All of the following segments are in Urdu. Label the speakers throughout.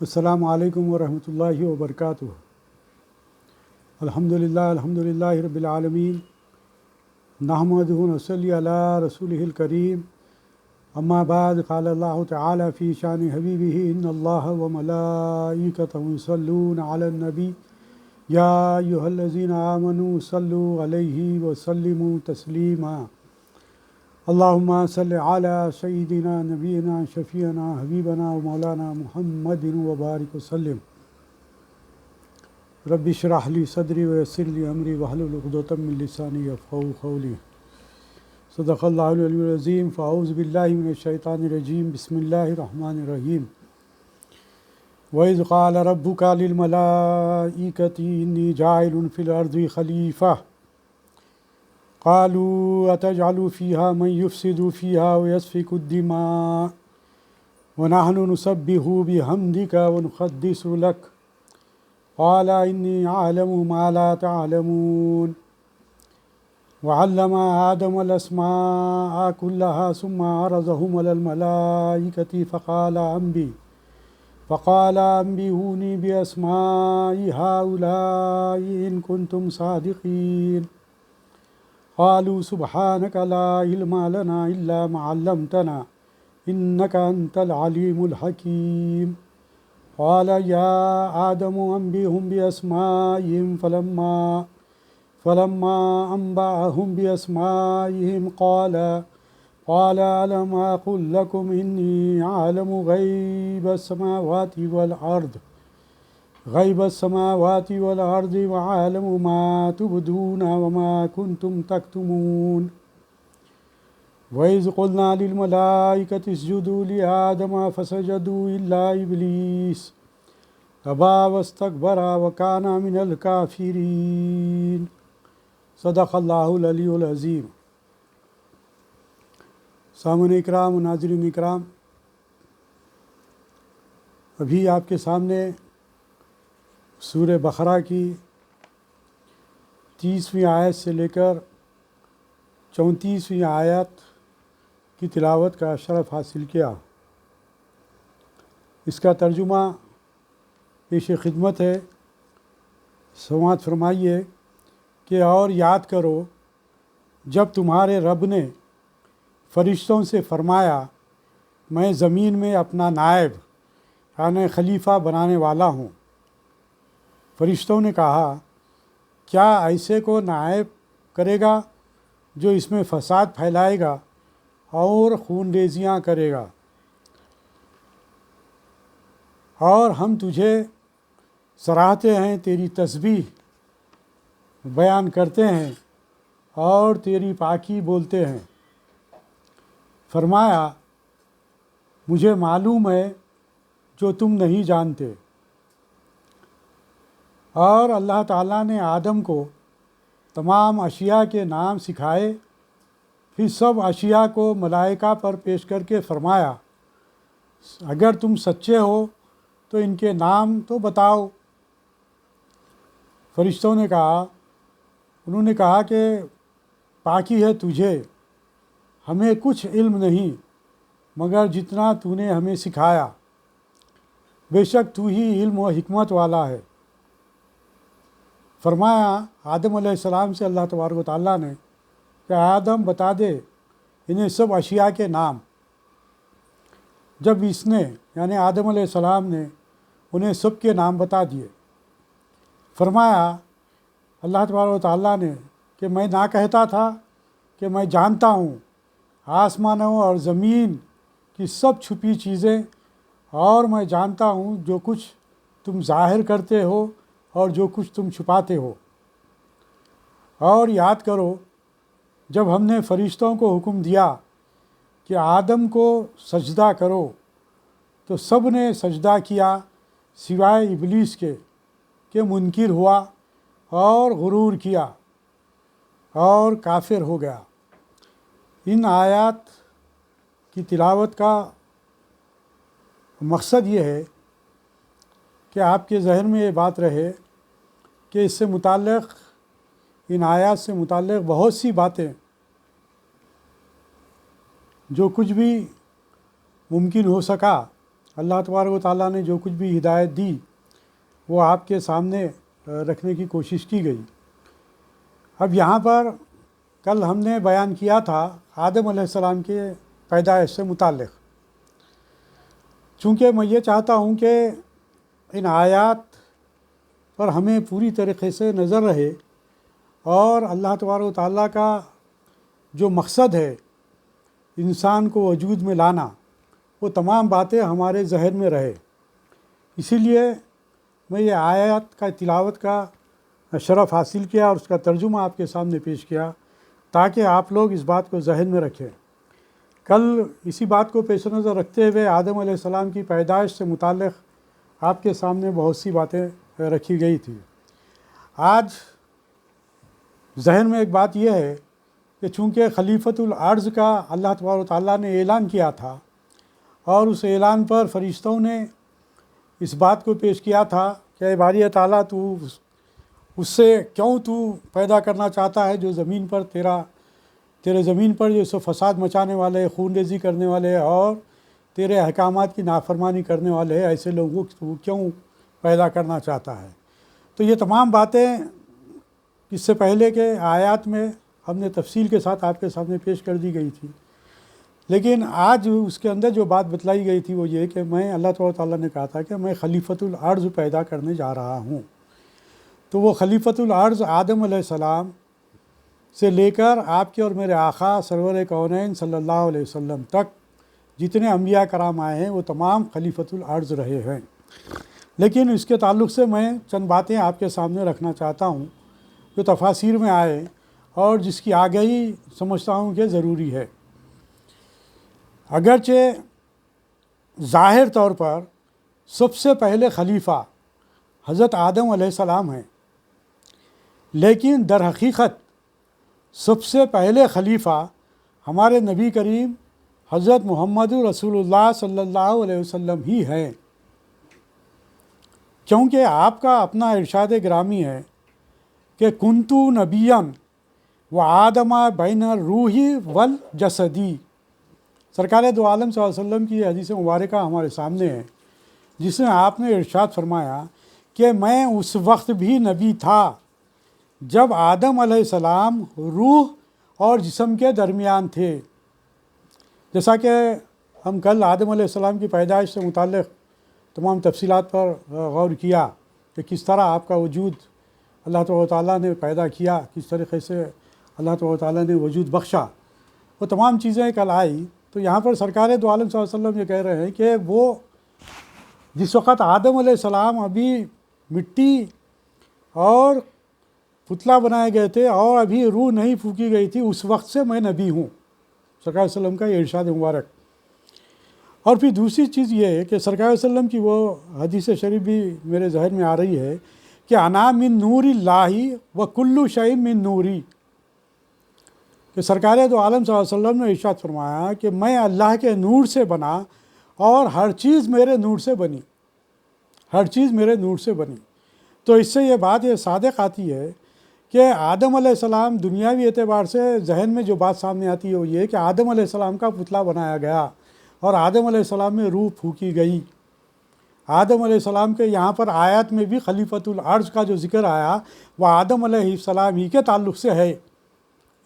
Speaker 1: السلام علیکم ورحمۃ اللہ وبرکاتہ۔ الحمدللہ رب العالمین، نحمدہ ونصلی علی رسولہ الکریم، اما بعد، قال اللہ تعالی فی شان حبیبہ ان اللہ وملائکتہ یصلون علی النبی یا ایھا الذین آمنوا صلوا علیہ وسلموا تسلیما۔ اللہم صل علی سیدنا نبینا شفیعنا حبیبنا و مولانا محمد وبارک وسلم۔ رب اشرح لی صدری ویسر لی امری واحلل عقدۃ من لسانی یفقہوا قولی۔ صدق اللہ العلی العظیم۔ فاعوذ باللہ من الشیطان الرجیم، بسم اللہ الرحمن الرحیم۔ وَإِذْ قَالَ رَبُّكَ لِلْمَلَائِكَةِ إِنِّي جَاعِلٌ فِي الْأَرْضِ خَلِيفَةً قالوا أتجعل فيها من يفسد فيها ويسفك الدماء ونحن نسبح بحمدك ونقدس لك قال إني أعلم ما لا تعلمون وعلم آدم الأسماء كلها ثم عرضهم على الملائكة فقال أنبئوني بأسماء هؤلاء إن كنتم صادقين قالوا سبحانك لا علم لنا إلا ما علمتنا إنك أنت العليم الحكيم قال يا آدم أنبئهم بأسمائهم فلما أنبأهم بأسمائهم قال ألم أقل لكم إني أعلم غيب السماوات والأرض وعالم ما تبدون وما كنتم تكتمون وإذ قلنا للملائكة اسجدوا لآدم فسجدوا إلا إبليس أبى واستكبر وكان من الكافرين۔ صدق اللہ العلی العظیم۔ سامعین اکرام و ناظرین اکرام، ابھی آپ کے سامنے سورہ بقرہ کی 30ویں آیت سے لے کر 34ویں آیت کی تلاوت کا شرف حاصل کیا۔ اس کا ترجمہ پیش خدمت ہے۔ سماعت فرمائیے کہ اور یاد کرو جب تمہارے رب نے فرشتوں سے فرمایا میں زمین میں اپنا نائب یعنی خلیفہ بنانے والا ہوں۔ فرشتوں نے کہا کیا ایسے کو نائب کرے گا جو اس میں فساد پھیلائے گا اور خون ریزیاں کرے گا، اور ہم تجھے سراہتے ہیں، تیری تسبیح بیان کرتے ہیں اور تیری پاکی بولتے ہیں۔ فرمایا مجھے معلوم ہے جو تم نہیں جانتے۔ اور اللہ تعالیٰ نے آدم کو تمام اشیاء کے نام سکھائے، پھر سب اشیاء کو ملائکہ پر پیش کر کے فرمایا اگر تم سچے ہو تو ان کے نام تو بتاؤ۔ فرشتوں نے کہا، انہوں نے کہا کہ پاکی ہے تجھے، ہمیں کچھ علم نہیں مگر جتنا تو نے ہمیں سکھایا، بے شک تو ہی علم و حکمت والا ہے۔ فرمایا آدم علیہ السلام سے اللہ تبارک و تعالیٰ نے کہ آدم بتا دے انہیں سب اشیاء کے نام۔ جب اس نے یعنی آدم علیہ السلام نے انہیں سب کے نام بتا دیے، فرمایا اللہ تبارک و تعالیٰ نے کہ میں نہ کہتا تھا کہ میں جانتا ہوں آسمانوں اور زمین کی سب چھپی چیزیں، اور میں جانتا ہوں جو کچھ تم ظاہر کرتے ہو اور جو کچھ تم چھپاتے ہو۔ اور یاد کرو جب ہم نے فرشتوں کو حکم دیا کہ آدم کو سجدہ کرو تو سب نے سجدہ کیا سوائے ابلیس کے کہ منکر ہوا اور غرور کیا اور کافر ہو گیا۔ ان آیات کی تلاوت کا مقصد یہ ہے کہ آپ کے ذہن میں یہ بات رہے کہ اس سے متعلق ان آیات سے متعلق بہت سی باتیں جو کچھ بھی ممکن ہو سکا اللہ تبارک و تعالیٰ نے جو کچھ بھی ہدایت دی وہ آپ کے سامنے رکھنے کی کوشش کی گئی۔ اب یہاں پر کل ہم نے بیان کیا تھا آدم علیہ السلام کے پیدائش سے متعلق۔ چونکہ میں یہ چاہتا ہوں کہ ان آیات پر ہمیں پوری طریقے سے نظر رہے اور اللہ تبارک و تعالیٰ کا جو مقصد ہے انسان کو وجود میں لانا، وہ تمام باتیں ہمارے ذہن میں رہے۔ اسی لیے میں یہ آیات کا تلاوت کا شرف حاصل کیا اور اس کا ترجمہ آپ کے سامنے پیش کیا تاکہ آپ لوگ اس بات کو ذہن میں رکھیں۔ کل اسی بات کو پیش نظر رکھتے ہوئے آدم علیہ السلام کی پیدائش سے متعلق آپ کے سامنے بہت سی باتیں رکھی گئی تھی۔ آج ذہن میں ایک بات یہ ہے کہ چونکہ خلیفۃ الارض کا اللہ تبارک و تعالیٰ نے اعلان کیا تھا اور اس اعلان پر فرشتوں نے اس بات کو پیش کیا تھا کہ اے باری تعالیٰ تو اس سے کیوں تو پیدا کرنا چاہتا ہے جو زمین پر تیرے زمین پر جو سب فساد مچانے والے، خون ریزی کرنے والے اور تیرے احکامات کی نافرمانی کرنے والے ہیں، ایسے لوگوں کو کیوں پیدا کرنا چاہتا ہے۔ تو یہ تمام باتیں اس سے پہلے کے آیات میں ہم نے تفصیل کے ساتھ آپ کے سامنے پیش کر دی گئی تھی، لیکن آج اس کے اندر جو بات بتلائی گئی تھی وہ یہ کہ میں اللہ تعالیٰ نے کہا تھا کہ میں خلیفۃ الارض پیدا کرنے جا رہا ہوں۔ تو وہ خلیفۃ الارض آدم علیہ السلام سے لے کر آپ کے اور میرے آقا سرور کونین صلی اللہ علیہ وسلم تک جتنے انبیاء کرام آئے ہیں وہ تمام خلیفۃ الارض رہے ہیں۔ لیکن اس کے تعلق سے میں چند باتیں آپ کے سامنے رکھنا چاہتا ہوں جو تفاسیر میں آئے اور جس کی آگہی سمجھتا ہوں کہ ضروری ہے۔ اگرچہ ظاہر طور پر سب سے پہلے خلیفہ حضرت آدم علیہ السلام ہیں، لیکن در حقیقت سب سے پہلے خلیفہ ہمارے نبی کریم حضرت محمد رسول اللہ صلی اللہ علیہ وسلم ہی ہیں، کیونکہ آپ کا اپنا ارشاد گرامی ہے کہ کنتو نبیًا و آدم بین الروح والجسدی۔ سرکار دو عالم صلی اللہ علیہ وسلم کی حدیث مبارکہ ہمارے سامنے ہے جس میں آپ نے ارشاد فرمایا کہ میں اس وقت بھی نبی تھا جب آدم علیہ السلام روح اور جسم کے درمیان تھے۔ جیسا کہ ہم کل آدم علیہ السلام کی پیدائش سے متعلق تمام تفصیلات پر غور کیا کہ کس طرح آپ کا وجود اللہ تعالیٰ نے پیدا کیا، کس طریقے سے اللہ تعالیٰ نے وجود بخشا، وہ تمام چیزیں کل آئی۔ تو یہاں پر سرکار دو عالم صلی اللہ علیہ وسلم یہ کہہ رہے ہیں کہ وہ جس وقت آدم علیہ السلام ابھی مٹی اور پتلا بنائے گئے تھے اور ابھی روح نہیں پھونکی گئی تھی، اس وقت سے میں نبی ہوں، سرکار علیہ وسلم کا یہ ارشاد مبارک۔ اور پھر دوسری چیز یہ ہے کہ سرکار علیہ وسلم کی وہ حدیث شریف بھی میرے ذہن میں آ رہی ہے کہ انا من نور اللہ و کل شیء من نوری، کہ سرکار دو عالم صلی اللہ علیہ وسلم نے ارشاد فرمایا کہ میں اللہ کے نور سے بنا اور ہر چیز میرے نور سے بنی، ہر چیز میرے نور سے بنی۔ تو اس سے یہ بات یہ صادق آتی ہے کہ آدم علیہ السلام دنیاوی اعتبار سے ذہن میں جو بات سامنے آتی ہے وہ یہ کہ آدم علیہ السلام کا پتلا بنایا گیا اور آدم علیہ السلام میں روح پھونکی گئی۔ آدم علیہ السلام کے یہاں پر آیات میں بھی خلیفۃ الارض کا جو ذکر آیا وہ آدم علیہ السلام ہی کے تعلق سے ہے،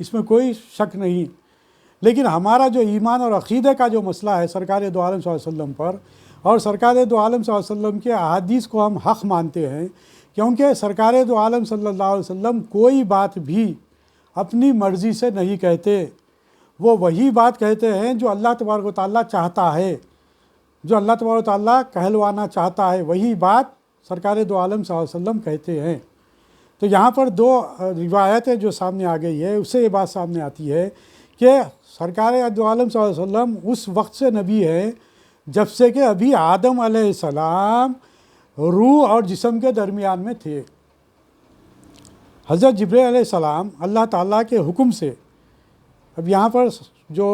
Speaker 1: اس میں کوئی شک نہیں۔ لیکن ہمارا جو ایمان اور عقیدے کا جو مسئلہ ہے سرکار دو عالم صلی اللہ علیہ وسلم پر، اور سرکار دو عالم صلی اللہ علیہ وسلم کے احادیث کو ہم حق مانتے ہیں، کیونکہ سرکار دو عالم صلی اللہ علیہ وسلم کوئی بات بھی اپنی مرضی سے نہیں کہتے، وہ وہی بات کہتے ہیں جو اللہ تبارک و تعالیٰ چاہتا ہے، جو اللہ تبارک و تعالیٰ کہلوانا چاہتا ہے وہی بات سرکار دو عالم صلی اللہ علیہ وسلم کہتے ہیں۔ تو یہاں پر دو روایتیں جو سامنے آ گئی ہے اس سے یہ بات سامنے آتی ہے کہ سرکار دو عالم صلی اللہ علیہ وسلم اس وقت سے نبی ہے جب سے کہ ابھی آدم علیہ السلام روح اور جسم کے درمیان میں تھے۔ حضرت جبرائیل علیہ السلام اللہ تعالیٰ کے حکم سے، اب یہاں پر جو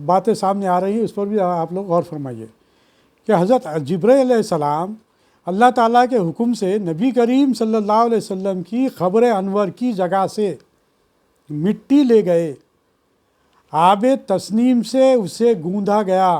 Speaker 1: باتیں سامنے آ رہی ہیں اس پر بھی آپ لوگ غور فرمائیے کہ حضرت جبرائیل علیہ السلام اللہ تعالیٰ کے حکم سے نبی کریم صلی اللہ علیہ وسلم کی قبر انور کی جگہ سے مٹی لے گئے، آب تسنیم سے اسے گوندھا گیا،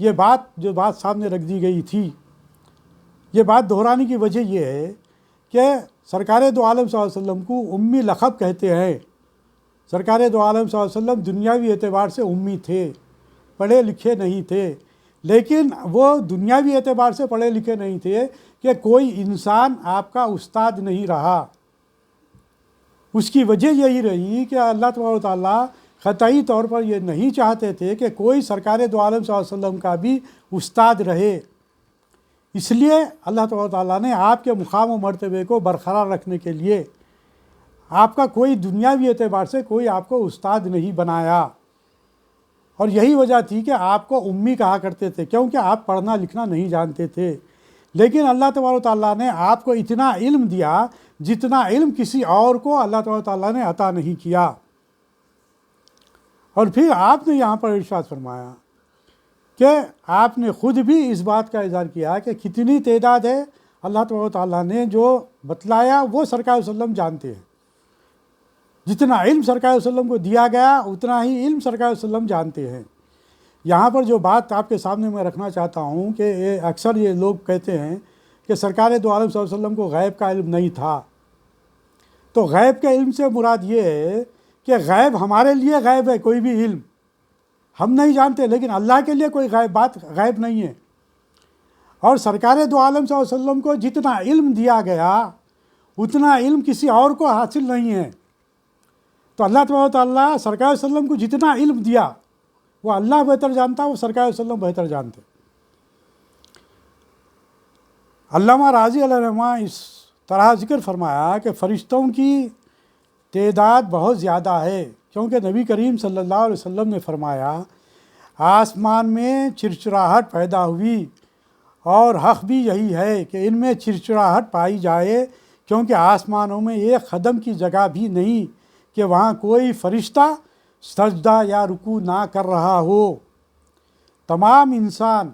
Speaker 1: یہ جو بات سامنے رکھ دی گئی تھی، یہ بات دہرانے کی وجہ یہ ہے کہ سرکار دو عالم صلی اللہ علیہ وسلم کو امی لقب کہتے ہیں۔ سرکار دو عالم صلی اللہ علیہ وسلم دنیاوی اعتبار سے امی تھے، پڑھے لکھے نہیں تھے، لیکن وہ دنیاوی اعتبار سے پڑھے لکھے نہیں تھے کہ کوئی انسان آپ کا استاد نہیں رہا۔ اس کی وجہ یہی رہی کہ اللہ تبارک و تعالیٰ قطعی طور پر یہ نہیں چاہتے تھے کہ کوئی سرکار دو عالم صلی اللہ علیہ وسلم کا بھی استاد رہے، اس لیے اللہ تبارک و تعالیٰ نے آپ کے مقام و مرتبے کو برقرار رکھنے کے لیے آپ کا کوئی دنیاوی اعتبار سے کوئی آپ کو استاد نہیں بنایا، اور یہی وجہ تھی کہ آپ کو امی کہا کرتے تھے، کیونکہ آپ پڑھنا لکھنا نہیں جانتے تھے۔ لیکن اللہ تبارک و تعالیٰ نے آپ کو اتنا علم دیا جتنا علم کسی اور کو اللہ تبارک و تعالیٰ نے عطا نہیں کیا۔ اور پھر آپ نے یہاں پر ارشاد فرمایا کہ آپ نے خود بھی اس بات کا اظہار کیا کہ کتنی تعداد ہے، اللہ تبارک و تعالیٰ نے جو بتلایا وہ سرکار صلی اللہ علیہ وسلم جانتے ہیں۔ جتنا علم سرکار صلی اللہ علیہ وسلم کو دیا گیا اتنا ہی علم سرکار صلی اللہ علیہ وسلم جانتے ہیں۔ یہاں پر جو بات آپ کے سامنے میں رکھنا چاہتا ہوں کہ اکثر یہ لوگ کہتے ہیں کہ سرکار دو عالم صلی اللہ علیہ وسلم کو غیب کا علم نہیں تھا۔ تو غیب کے علم سے مراد یہ ہے کہ غیب ہمارے لیے غیب ہے، کوئی بھی علم ہم نہیں جانتے، لیکن اللہ کے لیے کوئی بات غیب نہیں ہے۔ اور سرکار دو عالم صلی اللہ علیہ وسلم کو جتنا علم دیا گیا اتنا علم کسی اور کو حاصل نہیں ہے۔ تو اللہ تبارک و تعالیٰ سرکار صلی اللہ علیہ وسلم کو جتنا علم دیا وہ اللہ بہتر جانتا، وہ سرکار صلی اللہ علیہ وسلم بہتر جانتے۔ علامہ راضی علیہ الرحمہ اس طرح ذکر فرمایا کہ فرشتوں کی تعداد بہت زیادہ ہے، کیونکہ نبی کریم صلی اللہ علیہ وسلم نے فرمایا آسمان میں چرچراہٹ پیدا ہوئی، اور حق بھی یہی ہے کہ ان میں چرچراہٹ پائی جائے، کیونکہ آسمانوں میں ایک قدم کی جگہ بھی نہیں کہ وہاں کوئی فرشتہ سجدہ یا رکوع نہ کر رہا ہو۔ تمام انسان،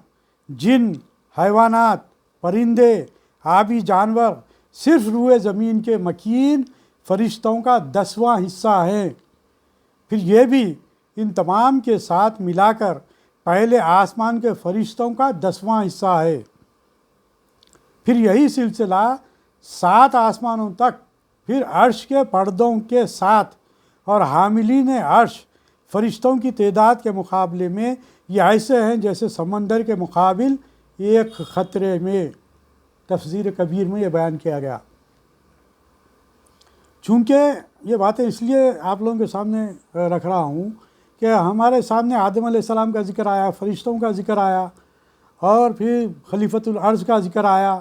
Speaker 1: جن، حیوانات، پرندے، آبی جانور صرف روئے زمین کے مکین فرشتوں کا 10واں حصہ ہیں۔ پھر یہ بھی ان تمام کے ساتھ ملا کر پہلے آسمان کے فرشتوں کا 10واں حصہ ہے۔ پھر یہی سلسلہ 7 آسمانوں تک، پھر عرش کے پردوں کے ساتھ، اور حاملین عرش فرشتوں کی تعداد کے مقابلے میں یہ ایسے ہیں جیسے سمندر کے مقابل ایک خطرے میں۔ تفسیر کبیر میں یہ بیان کیا گیا۔ چونکہ یہ باتیں اس لیے آپ لوگوں کے سامنے رکھ رہا ہوں کہ ہمارے سامنے آدم علیہ السلام کا ذکر آیا، فرشتوں کا ذکر آیا، اور پھر خلیفۃ الارض کا ذکر آیا،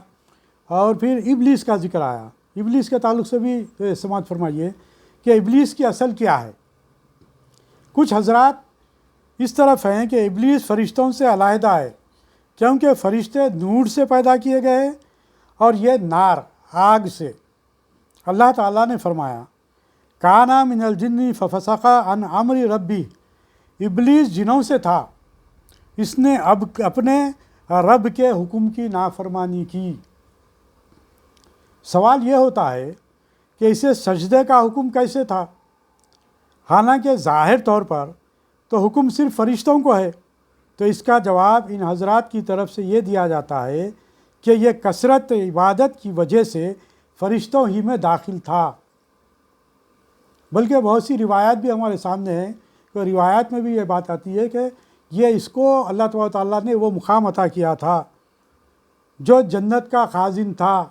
Speaker 1: اور پھر ابلیس کا ذکر آیا۔ ابلیس کے تعلق سے بھی سماعت فرمائیے کہ ابلیس کی اصل کیا ہے۔ کچھ حضرات اس طرف ہیں کہ ابلیس فرشتوں سے علیحدہ ہے، کیونکہ فرشتے نور سے پیدا کیے گئے اور یہ نار، آگ سے۔ اللہ تعالیٰ نے فرمایا کانا من الجن ففسق عن امر ربی، ابلیس جنوں سے تھا، اس نے اب اپنے رب کے حکم کی نافرمانی کی۔ سوال یہ ہوتا ہے کہ اسے سجدے کا حکم کیسے تھا؟ حالانکہ ظاہر طور پر تو حکم صرف فرشتوں کو ہے۔ تو اس کا جواب ان حضرات کی طرف سے یہ دیا جاتا ہے کہ یہ کثرت عبادت کی وجہ سے فرشتوں ہی میں داخل تھا۔ بلکہ بہت سی روایات بھی ہمارے سامنے ہیں، تو روایات میں بھی یہ بات آتی ہے کہ یہ اس کو اللہ تبارک و تعالیٰ نے وہ مقام عطا کیا تھا جو جنت کا خازن تھا،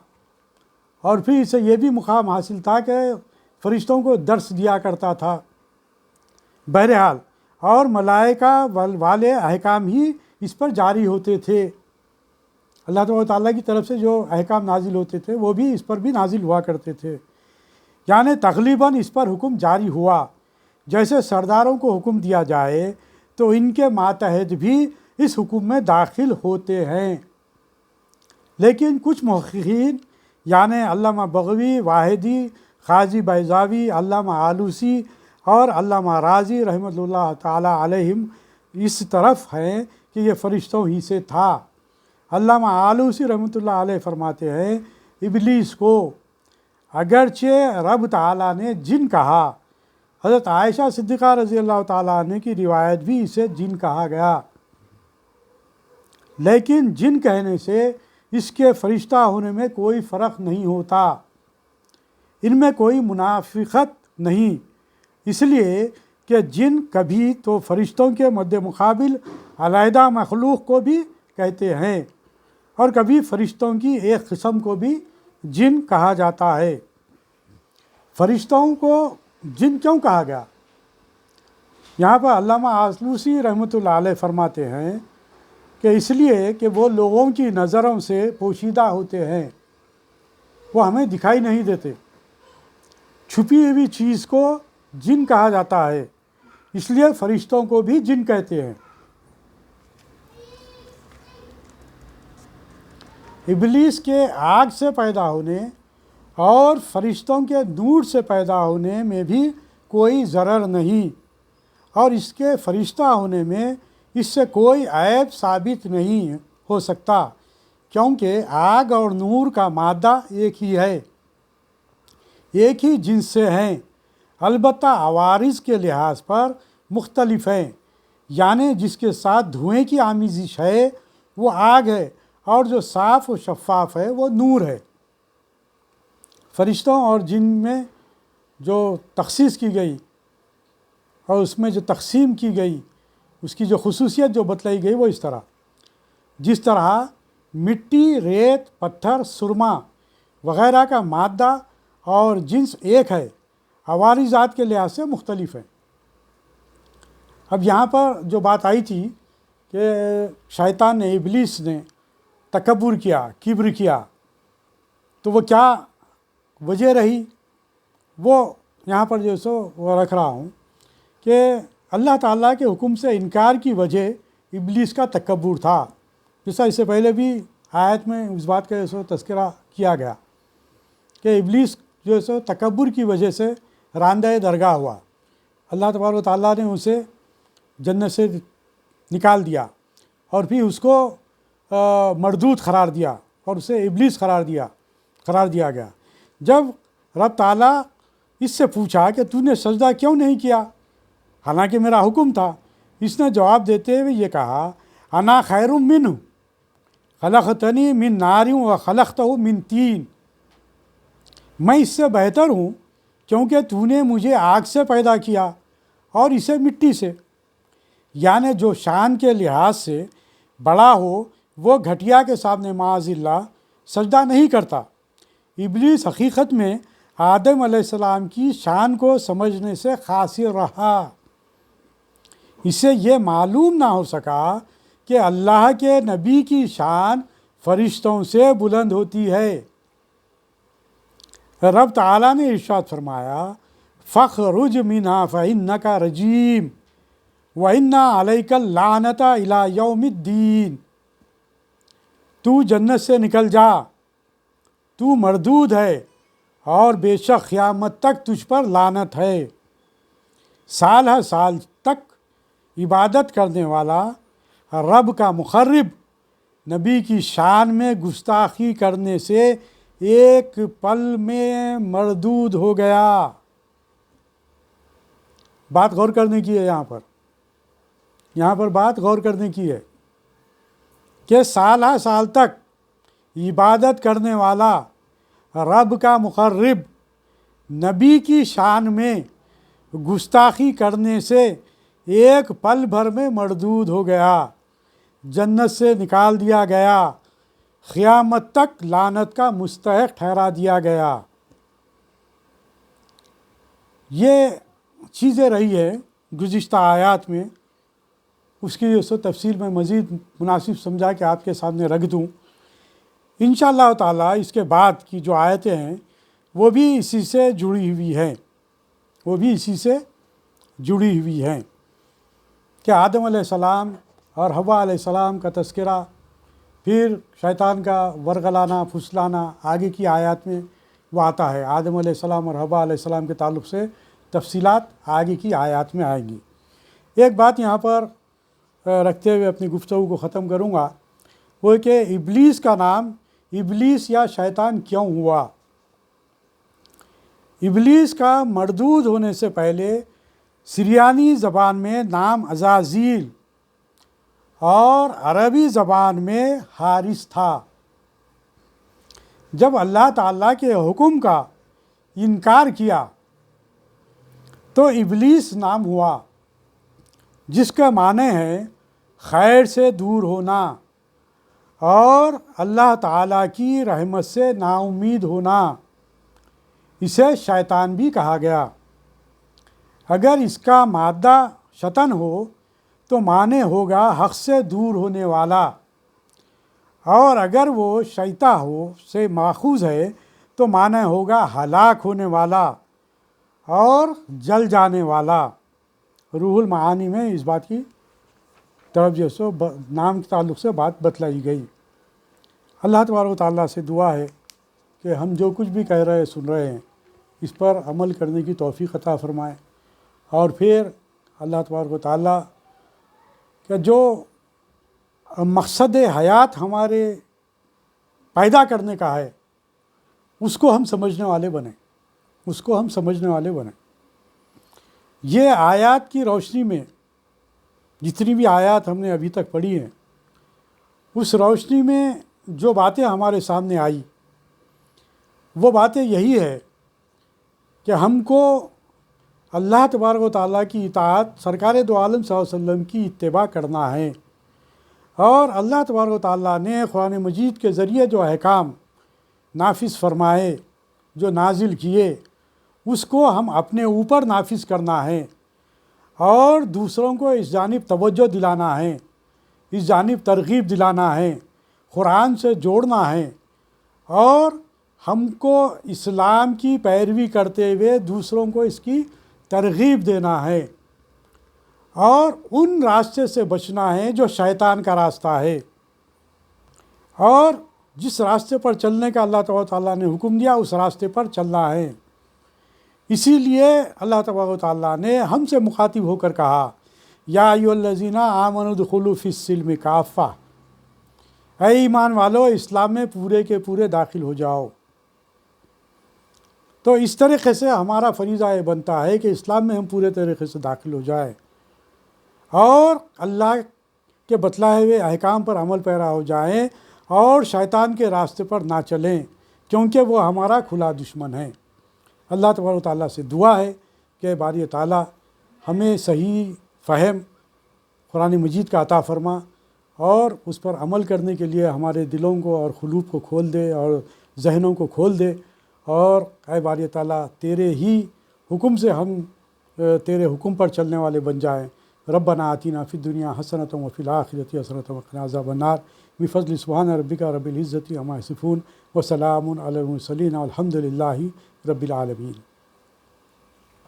Speaker 1: اور پھر اسے یہ بھی مقام حاصل تھا کہ فرشتوں کو درس دیا کرتا تھا۔ بہرحال اور ملائکہ والے احکام ہی اس پر جاری ہوتے تھے۔ اللہ تبارک و تعالیٰ کی طرف سے جو احکام نازل ہوتے تھے وہ بھی اس پر بھی نازل ہوا کرتے تھے، یعنی تقریباً اس پر حکم جاری ہوا۔ جیسے سرداروں کو حکم دیا جائے تو ان کے ماتحت بھی اس حکم میں داخل ہوتے ہیں۔ لیکن کچھ محققین یعنی علامہ بغوی، واحدی، قاضی بیضاوی، علامہ آلوسی اور علامہ رازی رحمۃ اللہ تعالیٰ علیہم اس طرف ہیں کہ یہ فرشتوں ہی سے تھا۔ علامہ آلوسی رحمۃ اللہ علیہ فرماتے ہیں ابلیس کو اگرچہ رب تعالیٰ نے جن کہا، حضرت عائشہ صدیقہ رضی اللہ تعالیٰ عنہ کی روایت بھی اسے جن کہا گیا۔ لیکن جن کہنے سے اس کے فرشتہ ہونے میں کوئی فرق نہیں ہوتا، ان میں کوئی منافقت نہیں، اس لیے کہ جن کبھی تو فرشتوں کے مد مقابل علیحدہ مخلوق کو بھی کہتے ہیں، اور کبھی فرشتوں کی ایک قسم کو بھی جن کہا جاتا ہے۔ فرشتوں کو جن کیوں کہا گیا؟ یہاں پر علامہ آلوسی رحمۃ اللہ علیہ فرماتے ہیں کہ اس لیے کہ وہ لوگوں کی نظروں سے پوشیدہ ہوتے ہیں، وہ ہمیں دکھائی نہیں دیتے۔ چھپی ہوئی چیز کو جن کہا جاتا ہے، اس لیے فرشتوں کو بھی جن کہتے ہیں۔ ابلیس کے آگ سے پیدا ہونے اور فرشتوں کے نور سے پیدا ہونے میں بھی کوئی ضرر نہیں، اور اس کے فرشتہ ہونے میں اس سے کوئی عیب ثابت نہیں ہو سکتا، کیونکہ آگ اور نور کا مادہ ایک ہی ہے، ایک ہی جنس سے ہیں، البتہ عوارض کے لحاظ پر مختلف ہیں۔ یعنی جس کے ساتھ دھوئیں کی آمیزش ہے وہ آگ ہے، اور جو صاف و شفاف ہے وہ نور ہے۔ فرشتوں اور جن میں جو تخصیص کی گئی اور اس میں جو تقسیم کی گئی، اس کی جو خصوصیت جو بتلائی گئی وہ اس طرح، جس طرح مٹی، ریت، پتھر، سرما وغیرہ کا مادہ اور جنس ایک ہے، عوارضات کے لحاظ سے مختلف ہے۔ اب یہاں پر جو بات آئی تھی کہ شیطان نے، ابلیس نے تکبر کیا، کبر کیا، تو وہ کیا وجہ رہی، وہ یہاں پر جو سو وہ رکھ رہا ہوں کہ اللہ تعالیٰ کے حکم سے انکار کی وجہ ابلیس کا تکبر تھا، جیسا اس سے پہلے بھی آیت میں اس بات کا سو تذکرہ کیا گیا کہ ابلیس جو سو تکبر کی وجہ سے راندہ درگاہ ہوا، اللہ تبارک و تعالیٰ نے اسے جنت سے نکال دیا، اور پھر اس کو مردود قرار دیا، اور اسے ابلیس قرار دیا گیا۔ جب رب تعالیٰ اس سے پوچھا کہ تو نے سجدہ کیوں نہیں کیا، حالانکہ میرا حکم تھا، اس نے جواب دیتے ہوئے یہ کہا، انا خیر منہ خلقتنی من نار و خلقتہ من طین، میں اس سے بہتر ہوں کیونکہ تو نے مجھے آگ سے پیدا کیا اور اسے مٹی سے۔ یعنی جو شان کے لحاظ سے بڑا ہو وہ گھٹیا کے سامنے معاذ اللہ سجدہ نہیں کرتا۔ ابلیس حقیقت میں آدم علیہ السلام کی شان کو سمجھنے سے قاصر رہا، اس سے یہ معلوم نہ ہو سکا کہ اللہ کے نبی کی شان فرشتوں سے بلند ہوتی ہے۔ رب تعالیٰ نے ارشاد فرمایا، فَاخْرُجْ مِنْهَا فَإِنَّكَ رَجِيمٌ وَإِنَّ عَلَيْكَ اللَّعْنَةَ إِلَىٰ يَوْمِ الدِّينِ، تو جنت سے نکل جا، تو مردود ہے، اور بے شک قیامت تک تجھ پر لعنت ہے۔ سال ہر سال تک عبادت کرنے والا رب کا مقرب نبی کی شان میں گستاخی کرنے سے ایک پل میں مردود ہو گیا۔ بات غور کرنے کی ہے، یہاں پر بات غور کرنے کی ہے کہ سال ہر سال تک عبادت کرنے والا رب کا مقرب نبی کی شان میں گستاخی کرنے سے ایک پل بھر میں مردود ہو گیا، جنت سے نکال دیا گیا، قیامت تک لعنت کا مستحق ٹھہرا دیا گیا۔ یہ چیزیں رہی ہے گزشتہ آیات میں، اس کی جو تفصیل میں مزید مناسب سمجھا کہ آپ کے سامنے رکھ دوں۔ انشاءاللہ تعالیٰ اس کے بعد کی جو آیتیں ہیں وہ بھی اسی سے جڑی ہوئی ہیں، کہ آدم علیہ السلام اور حوا علیہ السلام کا تذکرہ، پھر شیطان کا ورغلانا پھسلانا آگے کی آیات میں وہ آتا ہے۔ آدم علیہ السلام اور حوا علیہ السلام کے تعلق سے تفصیلات آگے کی آیات میں آئیں گی۔ ایک بات یہاں پر رکھتے ہوئے اپنی گفتگو کو ختم کروں گا، وہ کہ ابلیس کا نام ابلیس یا شیطان کیوں ہوا؟ ابلیس کا مردود ہونے سے پہلے سریانی زبان میں نام عزازیل اور عربی زبان میں حارث تھا۔ جب اللہ تعالیٰ کے حکم کا انکار کیا تو ابلیس نام ہوا، جس کا معنی ہے خیر سے دور ہونا اور اللہ تعالیٰ کی رحمت سے نا امید ہونا۔ اسے شیطان بھی کہا گیا۔ اگر اس کا مادہ شطن ہو تو معنی ہوگا حق سے دور ہونے والا، اور اگر وہ شیطہ ہو سے ماخوذ ہے تو معنی ہوگا ہلاک ہونے والا اور جل جانے والا۔ روح المعانی میں اس بات کی طرف جو سو نام کے تعلق سے بات بتلائی گئی۔ اللہ تبارک و تعالیٰ سے دعا ہے کہ ہم جو کچھ بھی کہہ رہے سن رہے ہیں اس پر عمل کرنے کی توفیق عطا فرمائے، اور پھر اللہ تبارک و تعالیٰ کا جو مقصد حیات ہمارے پیدا کرنے کا ہے اس کو ہم سمجھنے والے بنیں۔ یہ آیات کی روشنی میں جتنی بھی آیات ہم نے ابھی تک پڑھی ہیں، اس روشنی میں جو باتیں ہمارے سامنے آئی وہ باتیں یہی ہے کہ ہم کو اللہ تبارک و تعالیٰ کی اطاعت، سرکار دو عالم صلی اللہ علیہ وسلم کی اتباع کرنا ہے، اور اللہ تبارک و تعالیٰ نے قرآن مجید کے ذریعے جو احکام نافذ فرمائے، جو نازل کیے، اس کو ہم اپنے اوپر نافذ کرنا ہے اور دوسروں کو اس جانب توجہ دلانا ہے، اس جانب ترغیب دلانا ہے، قرآن سے جوڑنا ہے، اور ہم کو اسلام کی پیروی کرتے ہوئے دوسروں کو اس کی ترغیب دینا ہے، اور ان راستے سے بچنا ہے جو شیطان کا راستہ ہے، اور جس راستے پر چلنے کا اللہ تبارک و تعالیٰ نے حکم دیا اس راستے پر چلنا ہے۔ اسی لیے اللہ تبارک و تعالیٰ نے ہم سے مخاطب ہو کر کہا، یا ایھا الذین آمنوا ادخلوا فی السلم کافہ، اے ایمان والو اسلام میں پورے کے پورے داخل ہو جاؤ۔ تو اس طریقے سے ہمارا فریضہ یہ بنتا ہے کہ اسلام میں ہم پورے طریقے سے داخل ہو جائیں اور اللہ کے بتلائے ہوئے احکام پر عمل پیرا ہو جائیں اور شیطان کے راستے پر نہ چلیں، کیونکہ وہ ہمارا کھلا دشمن ہے۔ اللہ تبارک و تعالیٰ سے دعا ہے کہ باری تعالیٰ ہمیں صحیح فہم قرآن مجید کا عطا فرما اور اس پر عمل کرنے کے لیے ہمارے دلوں کو اور قلوب کو کھول دے اور ذہنوں کو کھول دے، اور اے باری تعالیٰ تیرے ہی حکم سے ہم تیرے حکم پر چلنے والے بن جائیں۔ ربنا آتنا فی الدنیا حسنۃ وفی الآخرۃ حسنۃ وقنا عذاب النار بفضل سبحان ربک رب العزۃ عما یصفون وسلام علی المرسلین والحمد للہ رب العالمین۔